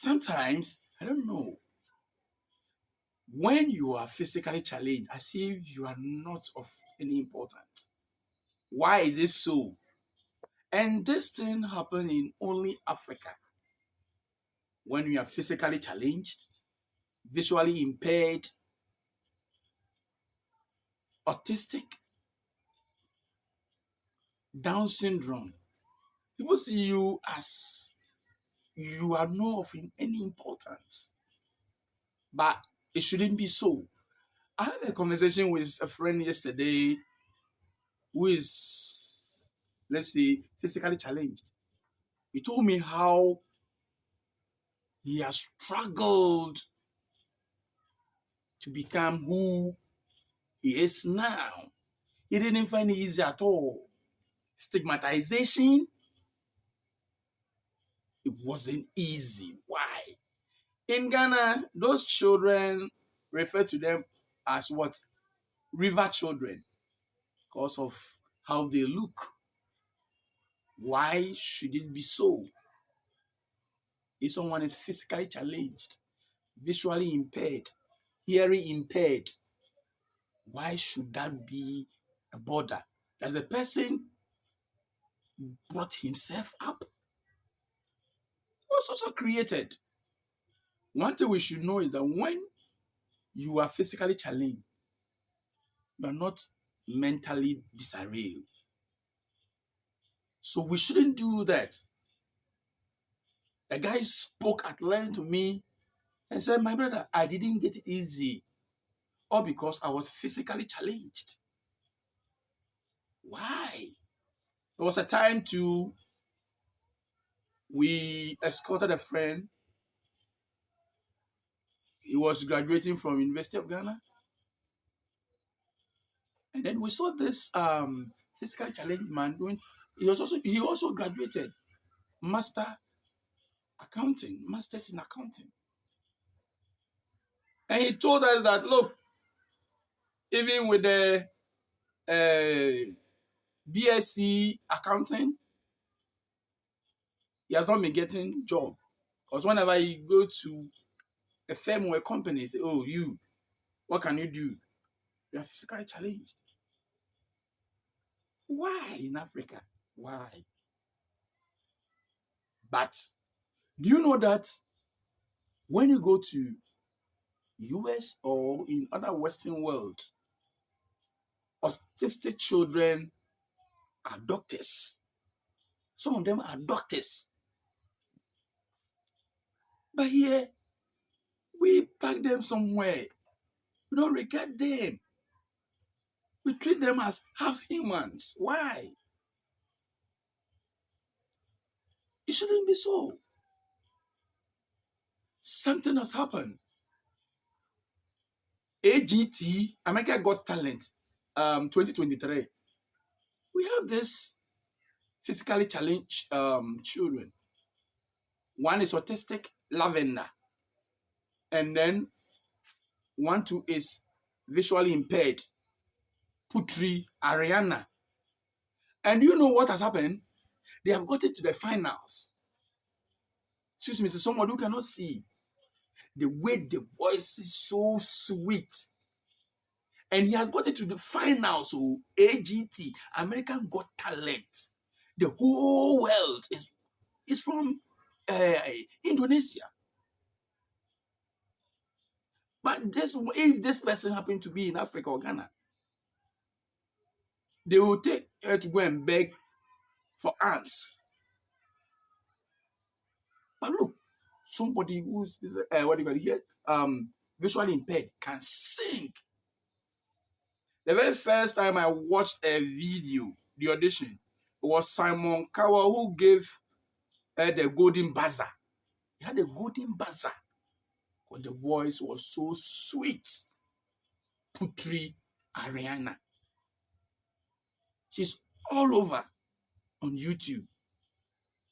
Sometimes, I don't know, when you are physically challenged, as if you are not of any importance. Why is it so? And this thing happens in only Africa. When you are physically challenged, visually impaired, autistic, Down syndrome, people see you as you are not of any importance. But it shouldn't be so. I had a conversation with a friend yesterday who is, let's say, physically challenged. He told me how he has struggled to become who he is now. He didn't find it easy at all. Stigmatization, it wasn't easy. Why? In Ghana, those children refer to them as what? River children, because of how they look. Why should it be so? If someone is physically challenged, visually impaired, hearing impaired, why should that be a border? Does the person brought himself up? He was also created. One thing we should know is that when you are physically challenged, you are not mentally disarrayed. So we shouldn't do that. The guy spoke at length to me and said, my brother, I didn't get it easy. All because I was physically challenged. Why? There was a time we escorted a friend. He was graduating from University of Ghana. And then we saw this physically challenged man doing, he also graduated masters in accounting. And he told us that, look, even with the BSc accounting, he has not been getting job. Because whenever you go to a firm or a company, say, oh, what can you do? You are physically challenged. Why in Africa? Why? But do you know that when you go to US or in other Western world, autistic children are doctors. Some of them are doctors. But here, we pack them somewhere. We don't regard them. We treat them as half humans. Why? It shouldn't be so. Something has happened. AGT, America Got Talent, 2023. We have this physically challenged children. One is autistic, Lavender. And then one, two is visually impaired, Putri, Ariana. And you know what has happened? They have got it to the finals. Excuse me, so someone who cannot see. The way the voice is so sweet. And he has got it to the finals. So AGT, American Got Talent. The whole world is from Indonesia. But if this person happened to be in Africa or Ghana, they will take her to go and beg for ants. But look, somebody who's visually impaired can sing. The very first time I watched a video, the audition, it was Simon Cowell who gave her the golden buzzer. He had a golden buzzer, but the voice was so sweet. Putri Ariana. She's all over on YouTube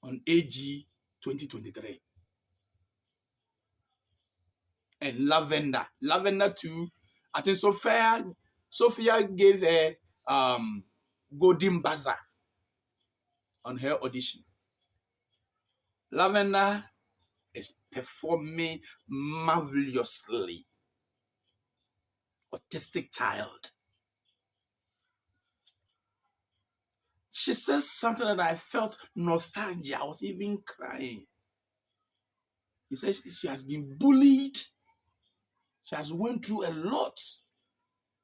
on AG 2023. And Lavender too. I think Sophia gave her golden buzzer on her audition. Lavender is performing marvelously. Autistic child. She says something that I felt nostalgia. I was even crying. He said she has been bullied. She has went through a lot.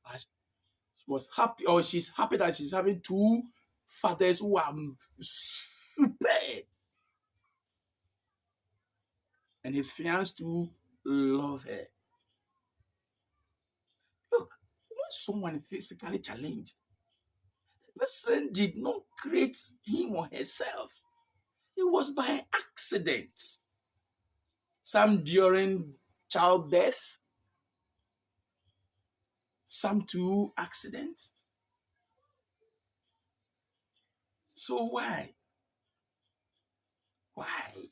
But she was happy, or she's happy that she's having two fathers who are super. And his fiance too love her. Look, when someone physically challenged, the person did not create him or herself. It was by accident. Some during childbirth, some through accident. So why? Why?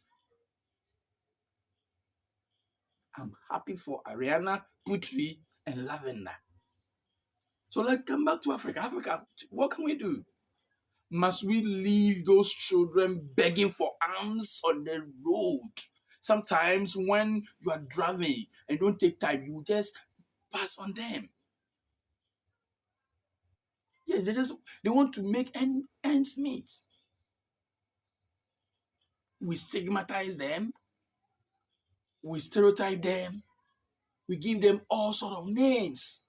I'm happy for Ariana, Putri, and Lavender. So let's come back to Africa. Africa, what can we do? Must we leave those children begging for alms on the road? Sometimes when you are driving and don't take time, you just pass on them. Yes, they want to make ends meet. We stigmatize them, we stereotype them, we give them all sort of names.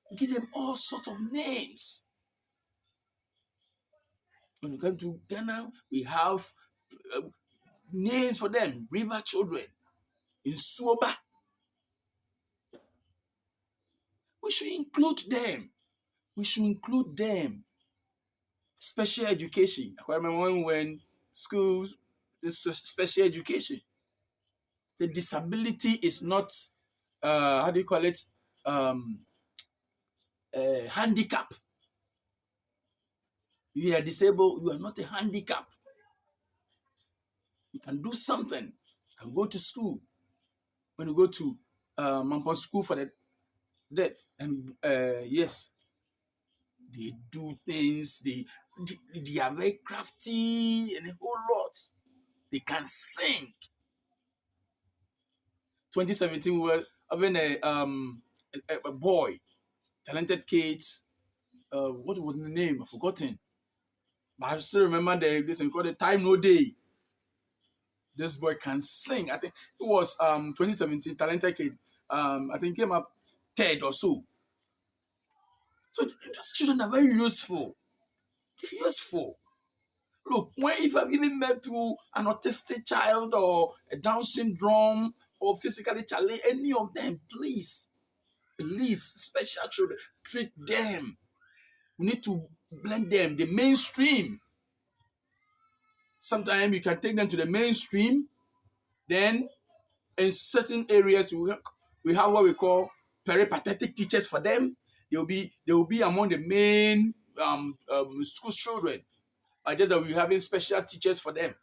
We give them all sorts of names. When you come to Ghana, we have uh, names for them. River children in Suoba. We should include them. We should include them. Special education. I remember when we were in schools, this special education. The disability is not, how do you call it, handicap. You are disabled, you are not a handicap. You can do something. You can go to school. When you go to Mampon School for the Deaf, and yes, they do things, they are very crafty and a whole lot. They can sing. 2017, we were having a boy, talented kids. What was the name? I've forgotten. But I still remember this one called the Time No Day. This boy can sing. I think it was 2017 talented kid. I think came up third or so. So those children are very useful. They're useful. Look, if I've given birth to an autistic child or a Down syndrome or physically challenged, any of them, please, special children, treat them. We need to blend them, the mainstream. Sometimes you can take them to the mainstream, then in certain areas we have what we call peripatetic teachers for them. They will be among the main school children. Just that we're having special teachers for them.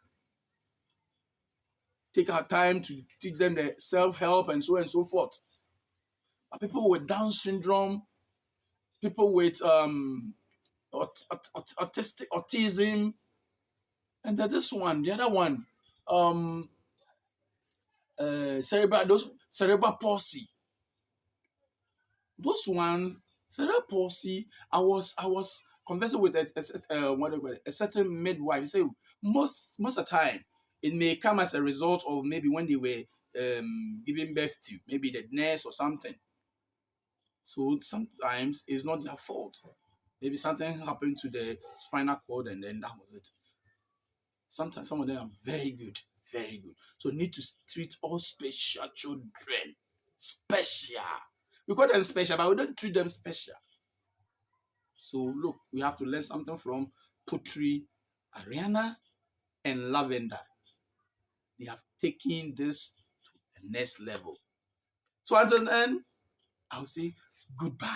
Take our time to teach them the self-help and so on and so forth. But people with Down syndrome, people with autism, and this one, the other one, cerebral palsy. Those ones, cerebral palsy. I was conversing with a certain midwife. He said most of the time it may come as a result of maybe when they were giving birth to maybe the nurse or something. So sometimes it's not their fault. Maybe something happened to the spinal cord and then that was it. Sometimes some of them are very good, very good. So need to treat all special children special. We call them special, but we don't treat them special. So look, we have to learn something from Putri, Ariana, and Lavender. They have taken this to the next level. So until then, I'll say goodbye.